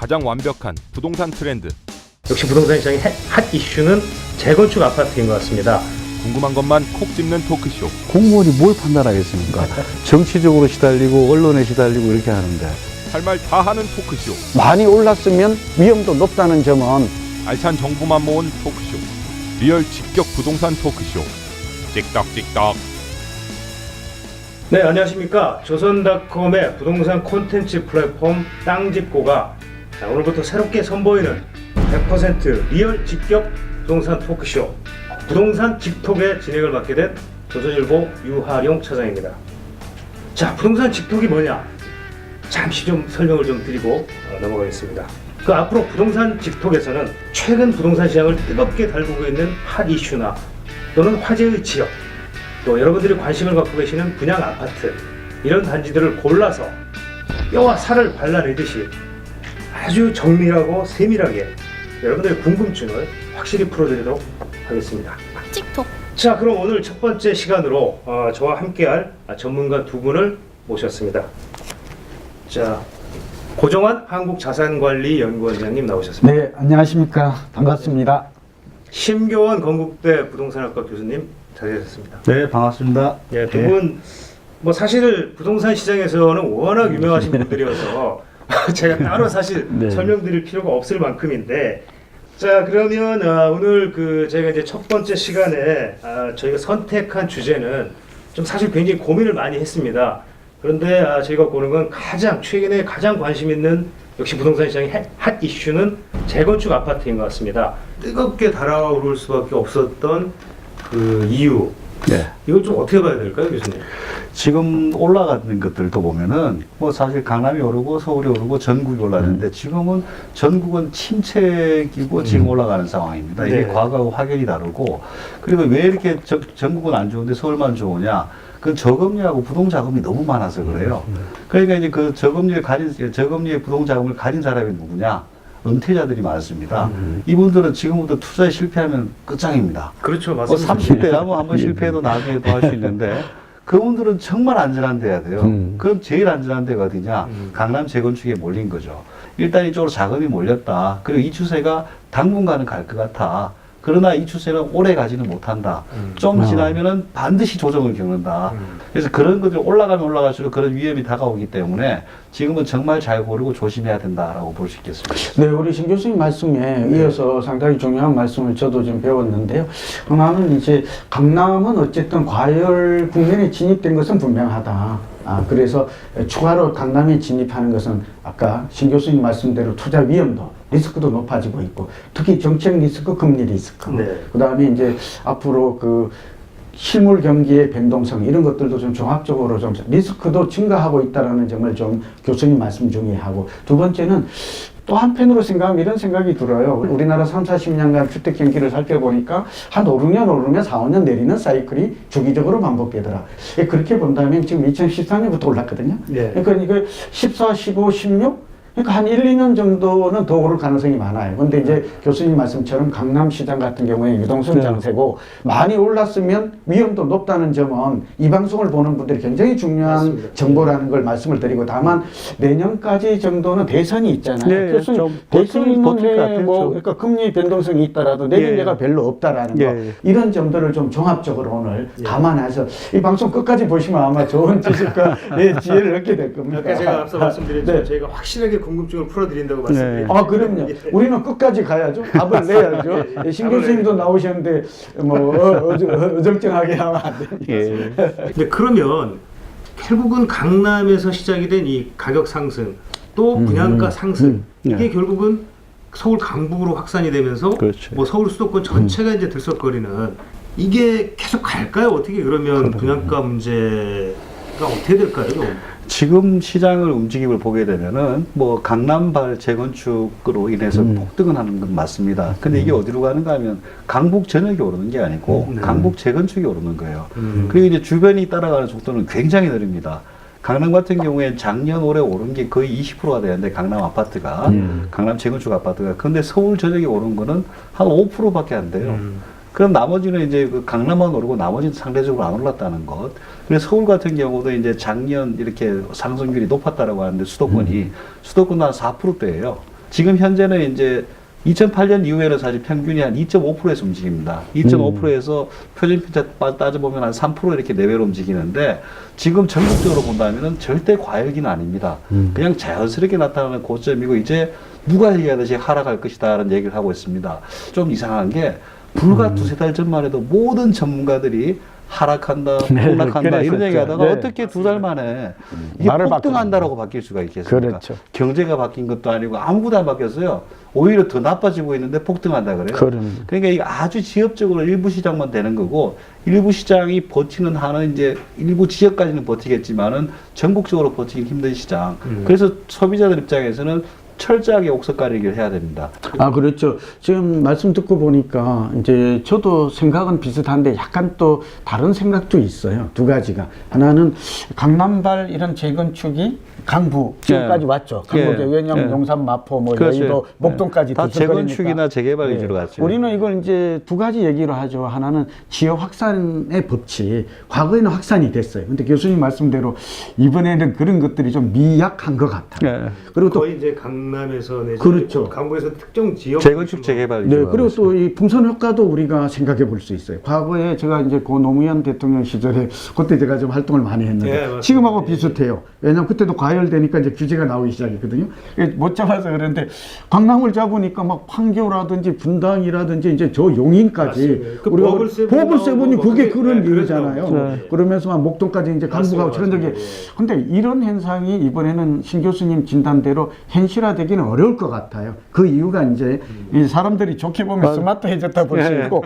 가장 완벽한 부동산 트렌드. 역시 부동산 시장의 핫 이슈는 재건축 아파트인 것 같습니다. 궁금한 것만 콕 집는 토크쇼. 공무원이 뭘 판단하겠습니까? 정치적으로 시달리고 언론에 시달리고 이렇게 하는데 할 말 다 하는 토크쇼. 많이 올랐으면 위험도 높다는 점은 알찬 정보만 모은 토크쇼. 리얼 직격 부동산 토크쇼. 찍덕찍덕. 네, 안녕하십니까. 조선닷컴의 부동산 콘텐츠 플랫폼 땅집고가 오늘부터 새롭게 선보이는 100% 리얼 직격 부동산 토크쇼 부동산 직톡의 진행을 맡게 된 조선일보 유하룡 차장입니다. 자, 부동산 직톡이 뭐냐? 잠시 좀 설명을 좀 드리고 넘어가겠습니다. 그 앞으로 부동산 직톡에서는 최근 부동산 시장을 뜨겁게 달구고 있는 핫 이슈나 또는 화제의 지역, 또 여러분들이 관심을 갖고 계시는 분양 아파트, 이런 단지들을 골라서 뼈와 살을 발라내듯이 아주 정밀하고 세밀하게 여러분들의 궁금증을 확실히 풀어드리도록 하겠습니다. 틱톡. 자, 그럼 오늘 첫 번째 시간으로 저와 함께할 전문가 두 분을 모셨습니다. 자, 고정환 한국자산관리연구원장님 나오셨습니다. 네, 안녕하십니까. 반갑습니다. 심교원 건국대 부동산학과 교수님 자리하셨습니다. 네, 반갑습니다. 예, 두 분 뭐 사실 부동산 시장에서는 워낙 유명하신 분들이어서 제가 따로 사실 네. 설명드릴 필요가 없을 만큼인데, 자, 그러면 오늘 저희가 이제 첫 번째 시간에 저희가 선택한 주제는 좀 사실 굉장히 고민을 많이 했습니다. 그런데 저희가 고른 건 최근에 가장 관심 있는 역시 부동산 시장의 핫 이슈는 재건축 아파트인 것 같습니다. 뜨겁게 달아오를 수밖에 없었던 그 이유, 네. 이걸 좀 어떻게 봐야 될까요, 교수님? 지금 올라가는 것들도 보면은 뭐 사실 강남이 오르고 서울이 오르고 전국이 올랐는데 지금은 전국은 침체기고 지금 올라가는 상황입니다. 이게 네. 과거하고 확연히 다르고, 그리고 왜 이렇게 전국은 안 좋은데 서울만 좋으냐? 그 저금리하고 부동자금이 너무 많아서 그래요. 그러니까 이제 그 저금리의 부동자금을 가진 사람이 누구냐? 은퇴자들이 많습니다. 이분들은 지금부터 투자에 실패하면 끝장입니다. 그렇죠, 맞습니다. 30대야 뭐 한번 실패해도 나중에도 할 수 있는데, 그분들은 정말 안전한 데야 돼요. 그럼 제일 안전한 데가 어디냐? 강남 재건축에 몰린 거죠. 일단 이쪽으로 자금이 몰렸다. 그리고 이 추세가 당분간은 갈 것 같아. 그러나 이 추세는 오래 가지는 못한다. 좀 지나면은 반드시 조정을 겪는다. 그래서 그런 것들이 올라가면 올라갈수록 그런 위험이 다가오기 때문에 지금은 정말 잘 고르고 조심해야 된다라고 볼 수 있겠습니다. 네, 우리 신 교수님 말씀에 이어서 상당히 중요한 말씀을 저도 좀 배웠는데요. 나는 이제 강남은 어쨌든 과열 국면에 진입된 것은 분명하다. 그래서 추가로 강남에 진입하는 것은 아까 신 교수님 말씀대로 투자 위험도 리스크도 높아지고 있고, 특히 정책 리스크, 금리 리스크, 네. 그 다음에 이제 앞으로 그 실물 경기의 변동성, 이런 것들도 좀 종합적으로 좀 리스크도 증가하고 있다는 점을 좀 교수님 말씀 중에 하고, 두 번째는 또 한편으로 생각하면 이런 생각이 들어요. 우리나라 3, 40년간 주택 경기를 살펴보니까 한 5, 6년 오르면 4, 5년 내리는 사이클이 주기적으로 반복되더라. 그렇게 본다면 지금 2014년부터 올랐거든요. 네. 그러니까 이거 14, 15, 16? 그러니까 한 1, 2년 정도는 더 오를 가능성이 많아요. 근데 이제 교수님 말씀처럼 강남 시장 같은 경우에 유동성 장세고 많이 올랐으면 위험도 높다는 점은 이 방송을 보는 분들이 굉장히 중요한 맞습니다. 정보라는 걸 말씀을 드리고, 다만 내년까지 정도는 대선이 있잖아요. 네, 교수님, 좀 대선이 버틸 것 같아요, 뭐 좀. 그러니까 금리 변동성이 있더라도 내년 예. 예가 별로 없다라는 거, 예. 이런 점들을 좀 종합적으로 오늘 감안해서 이 방송 끝까지 보시면 아마 좋은 지식과 지혜를 얻게 될 겁니다. 아까 제가 앞서 말씀드렸지만 네. 저희가 확실하게 궁금증을 풀어드린다고 말씀드렸죠. 그럼요. 우리는 끝까지 가야죠. 답을 내야죠. 신 교수님도 나오셨는데 뭐 어정쩡하게 하면 안 됩니다. 예. 근데 그러면 결국은 강남에서 시작이 된 이 가격 상승, 또 분양가 상승, 이게 결국은 서울 강북으로 확산이 되면서 그렇죠. 뭐 서울 수도권 전체가 이제 들썩거리는, 이게 계속 갈까요? 어떻게 그러면 분양가 문제가 어떻게 될까요? 지금 시장을 움직임을 보게 되면은 뭐 강남발 재건축으로 인해서 폭등은 하는 건 맞습니다. 근데 이게 어디로 가는가 하면 강북 전역이 오르는 게 아니고 강북 재건축이 오르는 거예요. 그리고 이제 주변이 따라가는 속도는 굉장히 느립니다. 강남 같은 경우에 작년 올해 오른 게 거의 20%가 되는데, 강남 아파트가 강남 재건축 아파트가. 근데 서울 전역이 오른 거는 한 5%밖에 안 돼요. 그럼 나머지는 이제 그 강남만 오르고 나머지는 상대적으로 안 올랐다는 것. 그래서 서울 같은 경우도 이제 작년 이렇게 상승률이 높았다라고 하는데 수도권이 수도권도 한 4%대예요. 지금 현재는 이제 2008년 이후에는 사실 평균이 한 2.5%에서 움직입니다. 2.5%에서 표준편차 따져보면 한 3% 이렇게 내외로 움직이는데 지금 전국적으로 본다면은 절대 과열기는 아닙니다. 그냥 자연스럽게 나타나는 고점이고 이제 누가 얘기하듯이 하락할 것이다라는 얘기를 하고 있습니다. 좀 이상한 게 불과 두세 달 전만 해도 모든 전문가들이 하락한다, 폭락한다 이런 얘기하다가 네. 어떻게 두 달 만에 이게 말을 폭등한다라고 바뀔 수가 있겠습니까? 그렇죠. 경제가 바뀐 것도 아니고 아무것도 안 바뀌었어요. 오히려 더 나빠지고 있는데 폭등한다 그래요. 그러니까 이게 아주 지역적으로 일부 시장만 되는 거고 일부 시장이 버티는 한은 이제 일부 지역까지는 버티겠지만은 전국적으로 버티기 힘든 시장. 그래서 소비자들 입장에서는 철저하게 옥석 가리기를 해야 됩니다. 아, 그렇죠. 지금 말씀 듣고 보니까 이제 저도 생각은 비슷한데 약간 또 다른 생각도 있어요. 두 가지가. 하나는 강남발 이런 재건축이 강부 지역까지 왔죠. 강북에. 왜냐하면 용산, 마포, 뭐 그렇죠. 여의도, 목동까지 다 들썩거리니까. 재건축이나 재개발 위주로 갔죠. 우리는 이걸 이제 두 가지 얘기를 하죠. 하나는 지역 확산의 법칙. 과거에는 확산이 됐어요. 근데 교수님 말씀대로 이번에는 그런 것들이 좀 미약한 것 같아요. 그리고 또 거의 이제 강남에서 내지 그렇죠. 강북에서 특정 지역 재건축 재개발 네, 위주로 그리고 가고 또 이 풍선 효과도 우리가 생각해 볼 수 있어요. 과거에 제가 이제 고 노무현 대통령 시절에 그때 제가 좀 활동을 많이 했는데 예, 맞습니다. 지금하고 비슷해요. 왜냐하면 그때도 과열되니까 이제 규제가 나오기 시작했거든요. 못 잡아서 그런데 강남을 잡으니까 막 판교라든지 분당이라든지 이제 저 용인까지 맞습니다. 그 우리가 버블세븐 버블세븐이 나오고 그게 그게, 그런 네, 일이잖아요. 그랬죠. 그러면서 막 목동까지 이제 강북하고 저런 적이. 맞습니다. 근데 이런 현상이 이번에는 신 교수님 진단대로 현실화되기는 어려울 것 같아요. 그 이유가 이제 이 사람들이 좋게 보면 스마트해졌다 볼 수 있고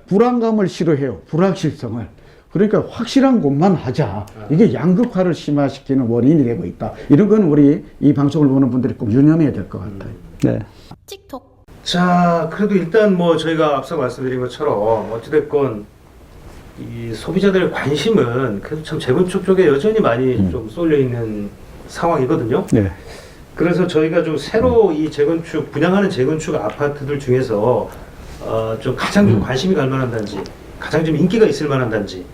불안감을 싫어해요. 불확실성을. 그러니까 확실한 것만 하자. 이게 양극화를 심화시키는 원인이 되고 있다. 이런 건 우리 이 방송을 보는 분들이 꼭 유념해야 될 것 같아요. 네. 틱톡. 자, 그래도 일단 뭐 저희가 앞서 말씀드린 것처럼 어찌됐건 이 소비자들의 관심은 그래도 참 재건축 쪽에 여전히 많이 좀 쏠려 있는 상황이거든요. 네. 그래서 저희가 좀 새로 이 재건축 분양하는 재건축 아파트들 중에서 좀 가장 좀 관심이 갈 만한 단지, 가장 좀 인기가 있을 만한 단지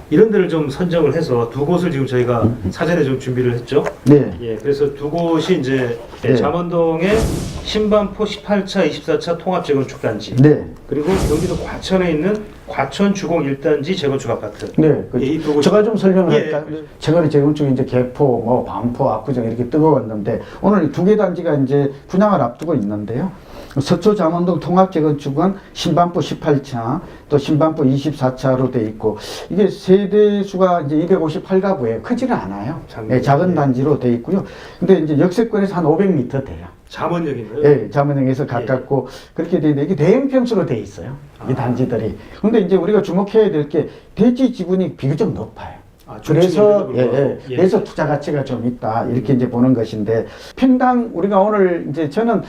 이런 데를 좀 선정을 해서 두 곳을 지금 저희가 사전에 좀 준비를 했죠. 네. 예, 그래서 두 곳이 이제 네. 잠원동의 신반포 18차, 24차 통합 재건축 단지. 네. 그리고 경기도 과천에 있는 과천 주공 1단지 재건축 아파트. 네. 예, 이두 곳이- 제가 좀 설명을 예. 할까요? 최근에 재건축 이제 개포, 뭐 반포, 압구정 이렇게 뜨거웠는데 오늘 두 개 단지가 이제 분양을 앞두고 있는데요. 서초 잠원동 통합 재건축은 신반포 18차, 또 신반포 24차로 돼 있고 이게 세대 수가 이제 258가구예요. 크지는 않아요. 예, 작은 단지로 돼 있고요. 근데 이제 역세권에서 한 500m 돼요. 잠원역인가요? 예, 잠원역에서 가깝고 그렇게 돼 있는데 이게 대형 평수로 돼 있어요. 이 단지들이. 근데 이제 우리가 주목해야 될 게 대지 지분이 비교적 높아요. 그래서 그래서 투자 가치가 좀 있다 이렇게 이제 보는 것인데 평당 우리가 오늘 이제 저는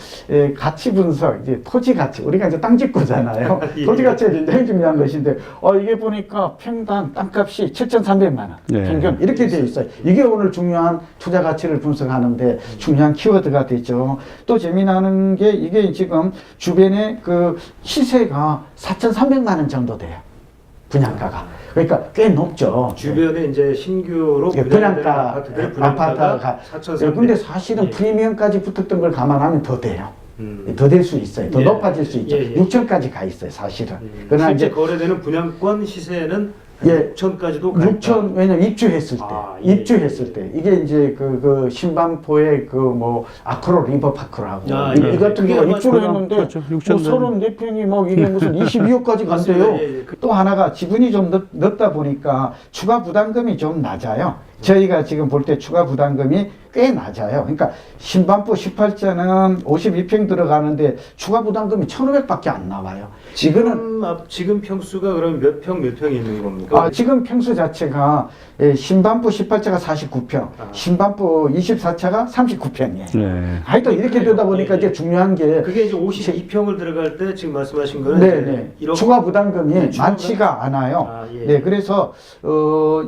가치 분석 이제 토지 가치 우리가 이제 땅 짓고잖아요. 예. 토지 가치가 굉장히 중요한 것인데 이게 보니까 평당 땅값이 7,300만 원 평균 이렇게 돼 있어요. 이게 오늘 중요한 투자 가치를 분석하는데 중요한 키워드가 되죠. 또 재미나는 게 이게 지금 주변에 그 시세가 4,300만 원 정도 돼요. 분양가가. 그러니까 꽤 높죠. 주변에 이제 신규로 분양가 아파트들 아파트가 4,300. 근데 사실은 예. 프리미엄까지 붙었던 걸 감안하면 더 돼요. 음. 더 될 수 있어요. 더 예. 높아질 수 있죠. 예, 예. 6천까지 가 있어요, 사실은. 그러나 실제 이제 거래되는 분양권 시세는 예. 6천까지도 가 있다. 6천 왜냐면 입주했을 때, 예. 입주했을 때 이게 이제 그 신반포의 그 뭐 아크로 리버파크라고 이 같은 그게 경우 아마 입주를 했는데 그렇죠. 뭐 6천 34평이 막 이게 무슨 22억까지 간대요. 맞습니다. 예, 예. 또 하나가 지분이 좀 넓다 보니까 추가 부담금이 좀 낮아요. 저희가 지금 볼 때 추가 부담금이 꽤 낮아요. 그러니까 신반포 18자는 52평 들어가는데 추가 부담금이 1,500밖에 안 나와요. 지금 평수가 그럼 몇 평이 있는 겁니까? 지금 평수 자체가 신반포 18차가 49평, 신반포 24차가 39평이에요. 네. 하여튼 이렇게 되다 보니까 예, 예. 이제 중요한 게 그게 이제 52평을 들어갈 때 지금 말씀하신 거는 네네. 이제 추가 부담금이 네, 추가 많지가 않아요. 아, 예. 네, 그래서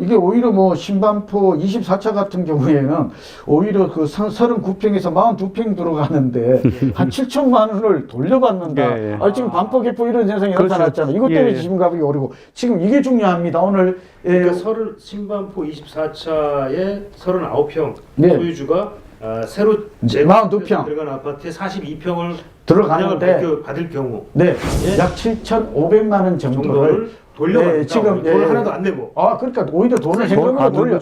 이게 오히려 뭐 신반포 24차 같은 경우에는 오히려 그 39평에서 42평 들어가는데 한 7천만 원을 돌려받는다. 예, 예. 지금 반포 개포 이런 현상이 그렇죠. 나타났잖아요. 이것 때문에 예, 예. 지금 가격이 오르고 지금 이게 중요합니다. 오늘 그러니까 신반포 24차에 39평 네. 소유주가 새로 42평. 들어간 아파트에 42평을 들어가는데 받을 경우 네, 예? 약 7,500만 원 정도를 정도를 돌려받는다. 네, 지금 돈을 하나도 안 내고. 그러니까 오히려 돈을 현금으로 돌려.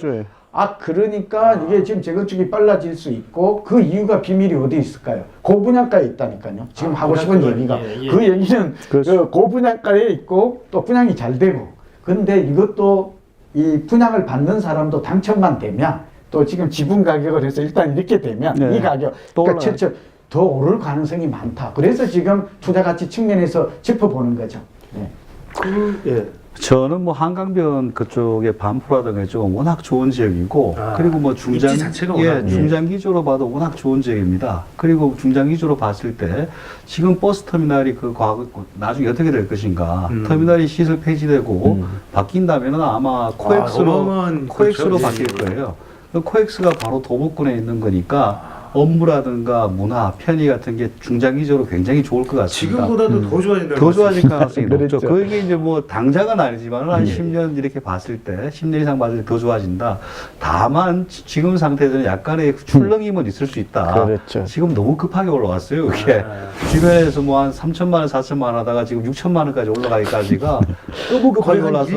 그러니까 이게 지금 재건축이 빨라질 수 있고 그 이유가 비밀이 어디 있을까요? 고분양가에 있다니까요. 지금 하고 싶은 얘기가 예. 그 얘기는 그 고분양가에 있고 또 분양이 잘 되고 근데 이것도 이 분양을 받는 사람도 당첨만 되면 또 지금 지분 가격을 해서 일단 이렇게 되면 네. 이 가격 그러니까 더 오를 가능성이 많다. 그래서 지금 투자 가치 측면에서 짚어보는 거죠. 네. 예. 저는 뭐 한강변 그쪽에 반포라든가 이쪽은 워낙 좋은 지역이고 그리고 뭐 중장 입지 자체가 워낙, 중장기조로 봐도 워낙 좋은 지역입니다. 그리고 중장기조로 봤을 때 지금 버스 터미널이 그 과거 나중에 어떻게 될 것인가 터미널이 시설 폐지되고 바뀐다면은 아마 코엑스로 그렇죠. 바뀔 거예요. 그 코엑스가 바로 도보권에 있는 거니까 업무라든가 문화, 편의 같은 게 중장기적으로 굉장히 좋을 것 같습니다. 지금보다도 더 좋아진다. 더 좋아질 가능성이 높죠. 그렇죠. 그게 이제 뭐 당장은 아니지만 한 10년 이렇게 봤을 때, 10년 이상 봤을 때 더 좋아진다. 다만 지금 상태에서는 약간의 출렁임은 있을 수 있다. 그렇죠. 지금 너무 급하게 올라왔어요. 이게 주변에서 뭐 한 3천만 원, 4천만 원 하다가 지금 6천만 원까지 올라가기까지가 너무 급하게 올라서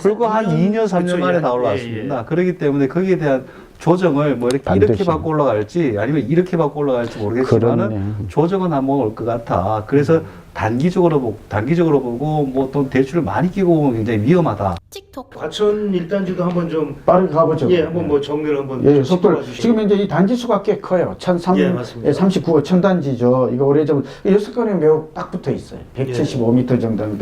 불과 한 2년, 3년 만에 다 올라왔습니다. 그렇기 때문에 거기에 대한 조정을 뭐 이렇게 받고 올라갈지 아니면 이렇게 받고 올라갈지 모르겠지만은 조정은 한번 올 것 같아. 그래서 단기적으로 보고 뭐 또 대출을 많이 끼고 보면 굉장히 위험하다. 과천 1단지도 한번 좀 빠르게 가보죠. 예, 한번 뭐 정리를 한번 예, 좀 속도를 짚어봐 지금 이제 이 단지 수가 꽤 커요. 예, 맞습니다. 39호 천단지죠. 이거 오래전 6건에 매우 딱 붙어 있어요. 175m 정도는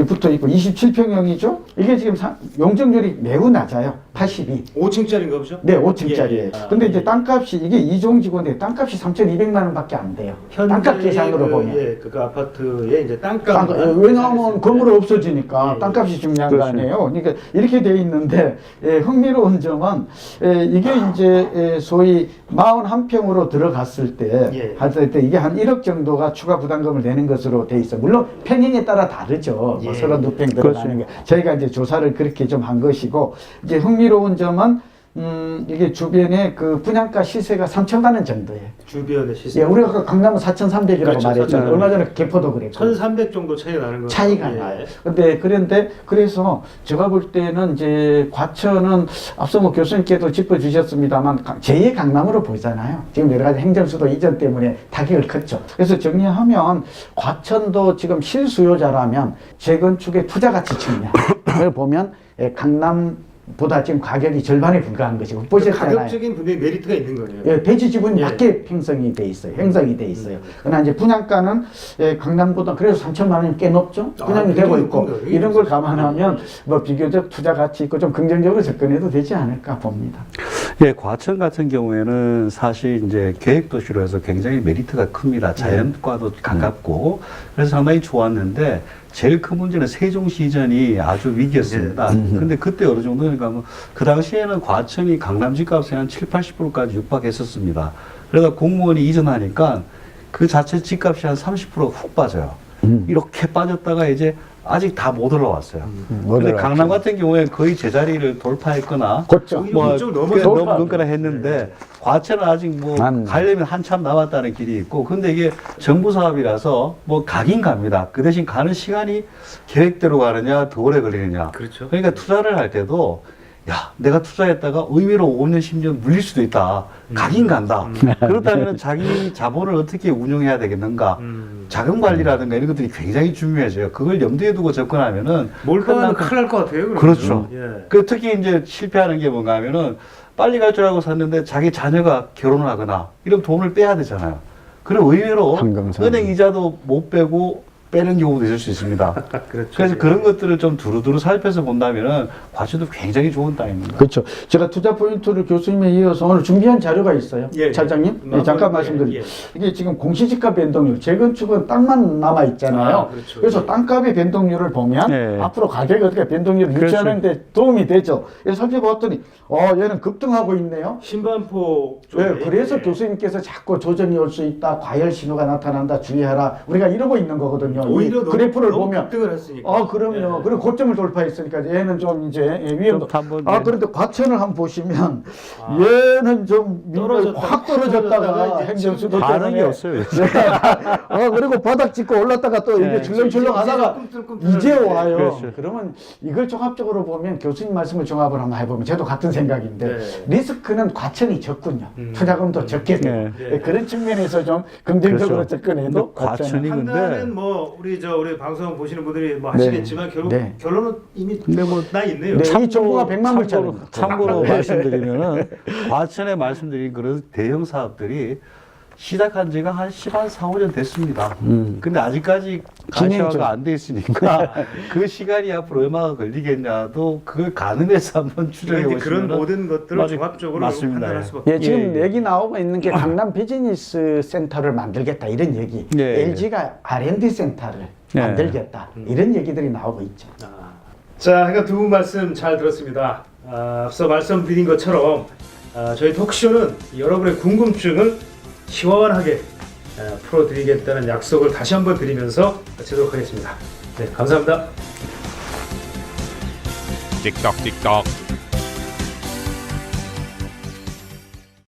붙어 있고 27평형이죠. 이게 지금 용적률이 매우 낮아요. 82. 5층짜리인가 보죠? 네, 5층짜리예요. 예. 근데 이제 땅값이 이게 이종지구인데 땅값이 3,200만 원밖에 안 돼요. 땅값 계산으로 보면. 예, 그 아파트의 이제 땅값. 왜냐하면 건물 없어지니까 예, 땅값이 중요한 거 아니에요. 그러니까 이렇게 돼 있는데 흥미로운 점은 이게 이제 소위 41평으로 들어갔을 때 했을 때 이게 한 1억 정도가 추가 부담금을 내는 것으로 돼 있어. 물론 평형에 따라 다르죠. 뭐 32평 들어가는 게 저희가 이제 조사를 그렇게 좀 한 것이고 이제 흥미로운 점은 이게 주변에 그 분양가 시세가 3천만 원 정도예요. 주변의 시세. 예, 우리가 아까 강남은 4,300이라고 그렇죠, 말했잖아요. 얼마 전에 개포도 그랬고. 1,300 정도 차이가 나는 거 차이가 나요. 그런데 그래서 제가 볼 때는 이제 과천은 앞서 뭐 교수님께도 짚어주셨습니다만 제2의 강남으로 보이잖아요. 지금 여러 가지 행정수도 이전 때문에 타격을 컸죠. 그래서 정리하면 과천도 지금 실수요자라면 재건축의 투자 가치 측면을 보면 강남보다 지금 가격이 절반에 불과한 것이고 보셨잖아요. 가격적인 분명히 메리트가 있는 거예요. 예, 대지 지분이 낮게 형성이 돼 있어요. 그러나 이제 분양가는 강남보다 그래서 3천만 원이 꽤 높죠. 분양이 되고 있고 이런 걸 감안하면 뭐 비교적 투자 가치 있고 좀 긍정적으로 접근해도 되지 않을까 봅니다. 예, 과천 같은 경우에는 사실 이제 계획도시로 해서 굉장히 메리트가 큽니다. 자연과도 가깝고 그래서 상당히 좋았는데 제일 큰 문제는 세종시전이 아주 위기였습니다. 근데 그때 어느 정도니까 그 당시에는 과천이 강남 집값의 한 7, 80%까지 육박했었습니다. 그래서 공무원이 이전하니까 그 자체 집값이 한 30%훅 빠져요. 이렇게 빠졌다가 이제 아직 다 못 올라왔어요. 근데 강남 같은 경우에 거의 제자리를 돌파했거나 뭐 넘거나 했는데 과천은 아직 뭐 가려면 한참 남았다는 길이 있고 근데 이게 정부 사업이라서 뭐 가긴 갑니다. 그 대신 가는 시간이 계획대로 가느냐 더 오래 걸리느냐. 그렇죠. 그러니까 투자를 할 때도 야, 내가 투자했다가 의미로 5년, 10년 물릴 수도 있다. 가긴 간다. 그렇다면 자기 자본을 어떻게 운용해야 되겠는가. 자금 관리라든가 이런 것들이 굉장히 중요해져요. 그걸 염두에 두고 접근하면은. 몰카는 큰일 날 것 같아요. 그렇죠. 예. 그 특히 이제 실패하는 게 뭔가 하면은 빨리 갈 줄 알고 샀는데 자기 자녀가 결혼을 하거나 이러면 돈을 빼야 되잖아요. 그럼 의외로 은행 이자도 못 빼고 빼는 경우도 있을 수 있습니다. 그렇죠. 그래서 그런 것들을 좀 두루두루 살펴서 본다면은 과천도 굉장히 좋은 땅입니다. 그렇죠. 제가 투자 포인트를 교수님에 이어서 오늘 준비한 자료가 있어요. 예, 차장님, 잠깐 말씀드릴게요. 이게 지금 공시지가 변동률, 재건축은 땅만 남아 있잖아요. 그렇죠. 그래서 땅값의 변동률을 보면 앞으로 가격이 어떻게 변동률을 유지하는데 도움이 되죠. 그래서 살펴봤더니 얘는 급등하고 있네요. 신반포 쪽에. 네, 그래서 교수님께서 자꾸 조정이 올 수 있다, 과열 신호가 나타난다, 주의하라. 우리가 이러고 있는 거거든요. 거거든요. 이 오히려 그래프를 너무 보면 급등을 했으니까. 그럼요. 예. 그리고 고점을 돌파했으니까 얘는 좀 이제 위험도. 한번 그런데 과천을 한번 보시면 아. 얘는 좀 확 떨어졌다가 떨어졌다가 이제 행정수도 반응이 때문에. 없어요. 그리고 바닥 찍고 올랐다가 또 이게 네. 출렁출렁 하다가 꿈틀꿈틀 이제 하는데. 와요. 그렇죠. 그러면 이걸 종합적으로 보면 교수님 말씀을 종합을 한번 해보면 저도 같은 생각인데 네. 리스크는 과천이 적군요. 투자금도 적게 돼요. 네. 그런 측면에서 좀 긍정적으로 그렇죠. 접근해도 과천이 근데 판단은 뭐 우리 방송 보시는 분들이 뭐 하시겠지만 네. 결론은 이미 근데 뭐 나 있네요. 네. 이 정부가 100만 불짜리. 참고로 네. 말씀드리면은 과천에 말씀드린 그런 대형 사업들이 시작한 지가 한 4, 5년 됐습니다. 근데 아직까지 진행이 좀- 가시화가 안 돼 있으니까 그 시간이 앞으로 얼마나 걸리겠냐도 그걸 가늠해서 한번 추정해 그러니까 그런 보시면 모든 것들을 종합적으로 맞습니다. 판단할 수밖에. 예, 지금 예. 얘기 나오고 있는 게 강남 비즈니스 센터를 만들겠다 이런 얘기. 예. LG가 R&D 센터를 예. 만들겠다 이런 얘기들이 나오고 있죠. 자, 그러니까 두 분 말씀 잘 들었습니다. 앞서 말씀드린 것처럼 저희 토크쇼는 여러분의 궁금증을 시원하게 풀어드리겠다는 약속을 다시 한번 드리면서 마치도록 하겠습니다. 네, 감사합니다. 틱톡 틱톡